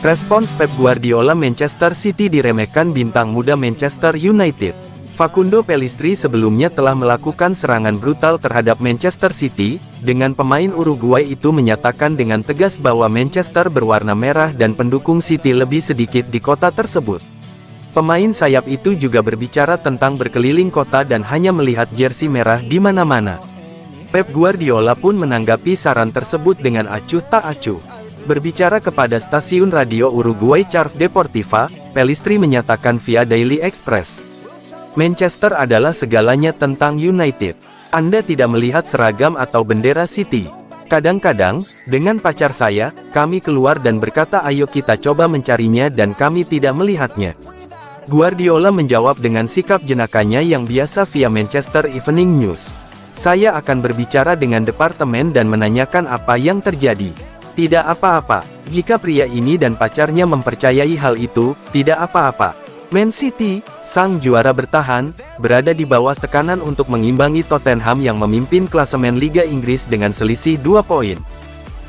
Respons Pep Guardiola Manchester City diremehkan bintang muda Manchester United. Facundo Pellistri sebelumnya telah melakukan serangan brutal terhadap Manchester City, dengan pemain Uruguay itu menyatakan dengan tegas bahwa Manchester berwarna merah dan pendukung City lebih sedikit di kota tersebut. Pemain sayap itu juga berbicara tentang berkeliling kota dan hanya melihat jersey merah di mana-mana. Pep Guardiola pun menanggapi saran tersebut dengan acuh tak acuh. Berbicara kepada stasiun radio Uruguay Charf Deportiva, Pellistri menyatakan via Daily Express, "Manchester adalah segalanya tentang United. Anda tidak melihat seragam atau bendera City. Kadang-kadang, dengan pacar saya, kami keluar dan berkata ayo kita coba mencarinya dan kami tidak melihatnya." Guardiola menjawab dengan sikap jenakanya yang biasa via Manchester Evening News. "Saya akan berbicara dengan departemen dan menanyakan apa yang terjadi. Tidak apa-apa, jika pria ini dan pacarnya mempercayai hal itu, tidak apa-apa." Man City, sang juara bertahan, berada di bawah tekanan untuk mengimbangi Tottenham yang memimpin klasemen Liga Inggris dengan selisih 2 poin.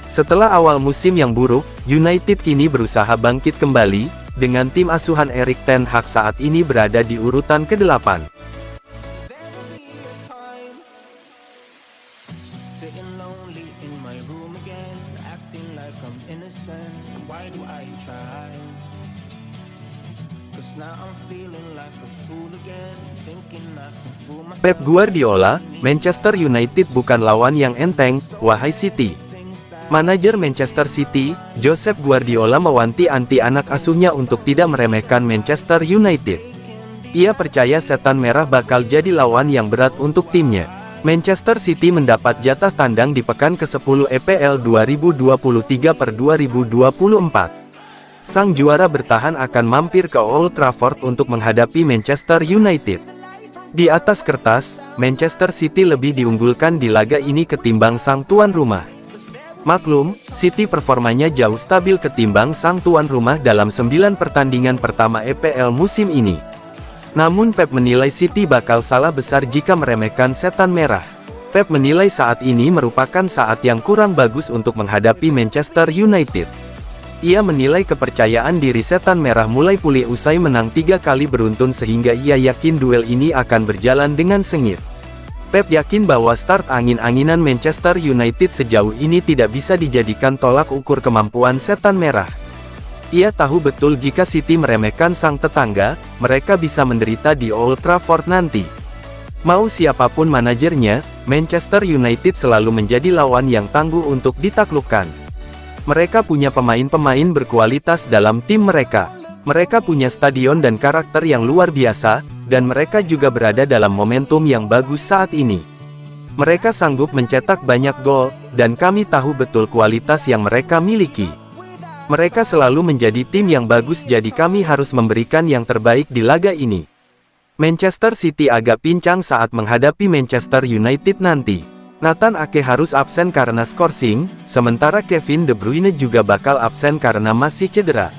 Setelah awal musim yang buruk, United kini berusaha bangkit kembali, dengan tim asuhan Erik ten Hag saat ini berada di urutan ke-8. Pep Guardiola, Manchester United bukan lawan yang enteng, wahai City. Manajer Manchester City, Josep Guardiola mewanti-wanti anak asuhnya untuk tidak meremehkan Manchester United. Ia percaya setan merah bakal jadi lawan yang berat untuk timnya. Manchester City mendapat jatah tandang di pekan ke-10 EPL 2023/2024. Sang juara bertahan akan mampir ke Old Trafford untuk menghadapi Manchester United. Di atas kertas, Manchester City lebih diunggulkan di laga ini ketimbang sang tuan rumah. Maklum, City performanya jauh stabil ketimbang sang tuan rumah dalam 9 pertandingan pertama EPL musim ini. Namun Pep menilai City bakal salah besar jika meremehkan setan merah. Pep menilai saat ini merupakan saat yang kurang bagus untuk menghadapi Manchester United. Ia menilai kepercayaan diri setan merah mulai pulih usai menang 3 kali beruntun sehingga ia yakin duel ini akan berjalan dengan sengit. Pep yakin bahwa start angin-anginan Manchester United sejauh ini tidak bisa dijadikan tolak ukur kemampuan setan merah. Ia tahu betul jika City meremehkan sang tetangga, mereka bisa menderita di Old Trafford nanti. Mau siapapun manajernya, Manchester United selalu menjadi lawan yang tangguh untuk ditaklukkan. Mereka punya pemain-pemain berkualitas dalam tim mereka. Mereka punya stadion dan karakter yang luar biasa, dan mereka juga berada dalam momentum yang bagus saat ini. Mereka sanggup mencetak banyak gol, dan kami tahu betul kualitas yang mereka miliki. Mereka selalu menjadi tim yang bagus, jadi kami harus memberikan yang terbaik di laga ini. Manchester City agak pincang saat menghadapi Manchester United nanti. Nathan Ake harus absen karena skorsing, sementara Kevin De Bruyne juga bakal absen karena masih cedera.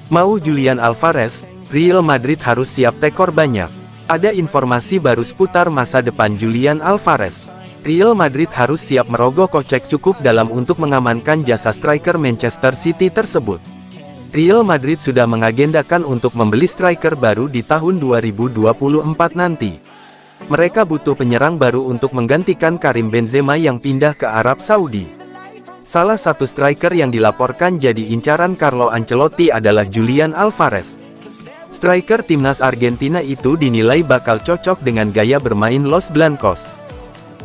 Mau Julian Alvarez, Real Madrid harus siap tekor banyak. Ada informasi baru seputar masa depan Julian Alvarez. Real Madrid harus siap merogoh kocek cukup dalam untuk mengamankan jasa striker Manchester City tersebut. Real Madrid sudah mengagendakan untuk membeli striker baru di tahun 2024 nanti. Mereka butuh penyerang baru untuk menggantikan Karim Benzema yang pindah ke Arab Saudi. Salah satu striker yang dilaporkan jadi incaran Carlo Ancelotti adalah Julian Alvarez. Striker timnas Argentina itu dinilai bakal cocok dengan gaya bermain Los Blancos.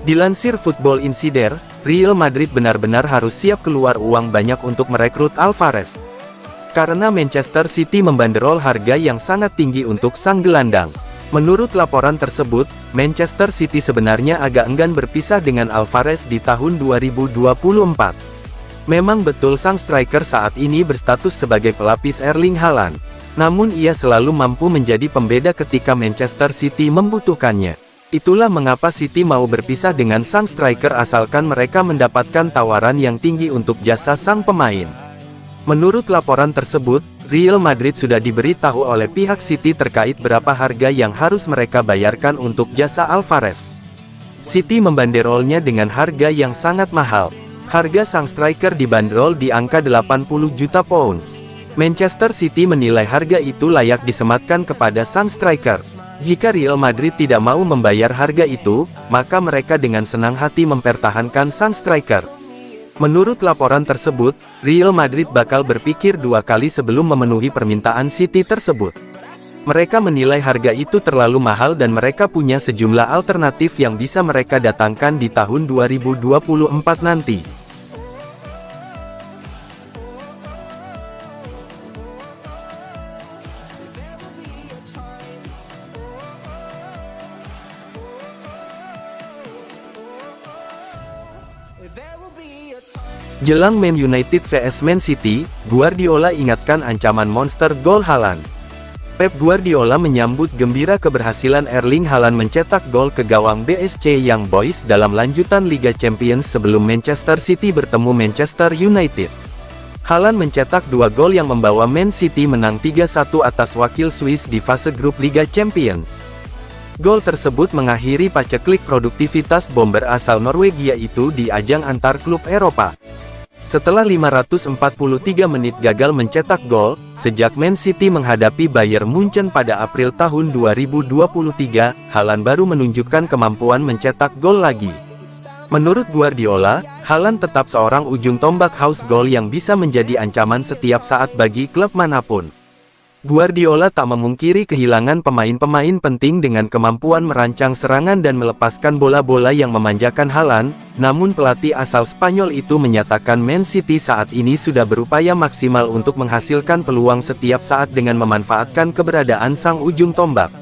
Dilansir Football Insider, Real Madrid benar-benar harus siap keluar uang banyak untuk merekrut Alvarez. Karena Manchester City membanderol harga yang sangat tinggi untuk sang gelandang. Menurut laporan tersebut, Manchester City sebenarnya agak enggan berpisah dengan Alvarez di tahun 2024. Memang betul sang striker saat ini berstatus sebagai pelapis Erling Haaland. Namun ia selalu mampu menjadi pembeda ketika Manchester City membutuhkannya. Itulah mengapa City mau berpisah dengan sang striker asalkan mereka mendapatkan tawaran yang tinggi untuk jasa sang pemain. Menurut laporan tersebut, Real Madrid sudah diberitahu oleh pihak City terkait berapa harga yang harus mereka bayarkan untuk jasa Alvarez. City membanderolnya dengan harga yang sangat mahal. Harga sang striker dibanderol di angka 80 juta pounds. Manchester City menilai harga itu layak disematkan kepada sang striker. Jika Real Madrid tidak mau membayar harga itu, maka mereka dengan senang hati mempertahankan sang striker. Menurut laporan tersebut, Real Madrid bakal berpikir dua kali sebelum memenuhi permintaan City tersebut. Mereka menilai harga itu terlalu mahal dan mereka punya sejumlah alternatif yang bisa mereka datangkan di tahun 2024 nanti. Jelang Man United vs Man City, Guardiola ingatkan ancaman monster gol Haaland. Pep Guardiola menyambut gembira keberhasilan Erling Haaland mencetak gol ke gawang BSC Young Boys dalam lanjutan Liga Champions sebelum Manchester City bertemu Manchester United. Haaland mencetak 2 gol yang membawa Man City menang 3-1 atas wakil Swiss di fase grup Liga Champions. Gol tersebut mengakhiri paceklik produktivitas bomber asal Norwegia itu di ajang antar klub Eropa. Setelah 543 menit gagal mencetak gol, sejak Man City menghadapi Bayern Munchen pada April tahun 2023, Haaland baru menunjukkan kemampuan mencetak gol lagi. Menurut Guardiola, Haaland tetap seorang ujung tombak house goal yang bisa menjadi ancaman setiap saat bagi klub manapun. Guardiola tak memungkiri kehilangan pemain-pemain penting dengan kemampuan merancang serangan dan melepaskan bola-bola yang memanjakan Haaland, namun pelatih asal Spanyol itu menyatakan Man City saat ini sudah berupaya maksimal untuk menghasilkan peluang setiap saat dengan memanfaatkan keberadaan sang ujung tombak.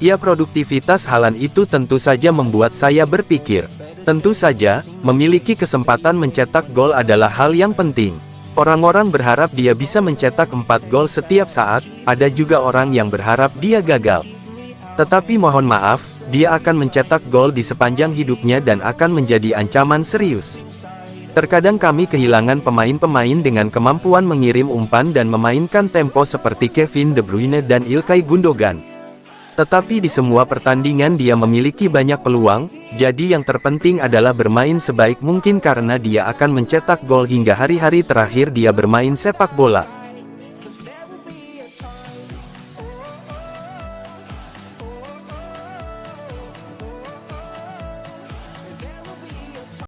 Ya, produktivitas Haaland itu tentu saja membuat saya berpikir. Tentu saja, memiliki kesempatan mencetak gol adalah hal yang penting. Orang-orang berharap dia bisa mencetak 4 gol setiap saat, ada juga orang yang berharap dia gagal. Tetapi mohon maaf, dia akan mencetak gol di sepanjang hidupnya dan akan menjadi ancaman serius. Terkadang kami kehilangan pemain-pemain dengan kemampuan mengirim umpan dan memainkan tempo seperti Kevin De Bruyne dan Ilkay Gundogan. Tetapi di semua pertandingan dia memiliki banyak peluang, jadi yang terpenting adalah bermain sebaik mungkin karena dia akan mencetak gol hingga hari-hari terakhir dia bermain sepak bola.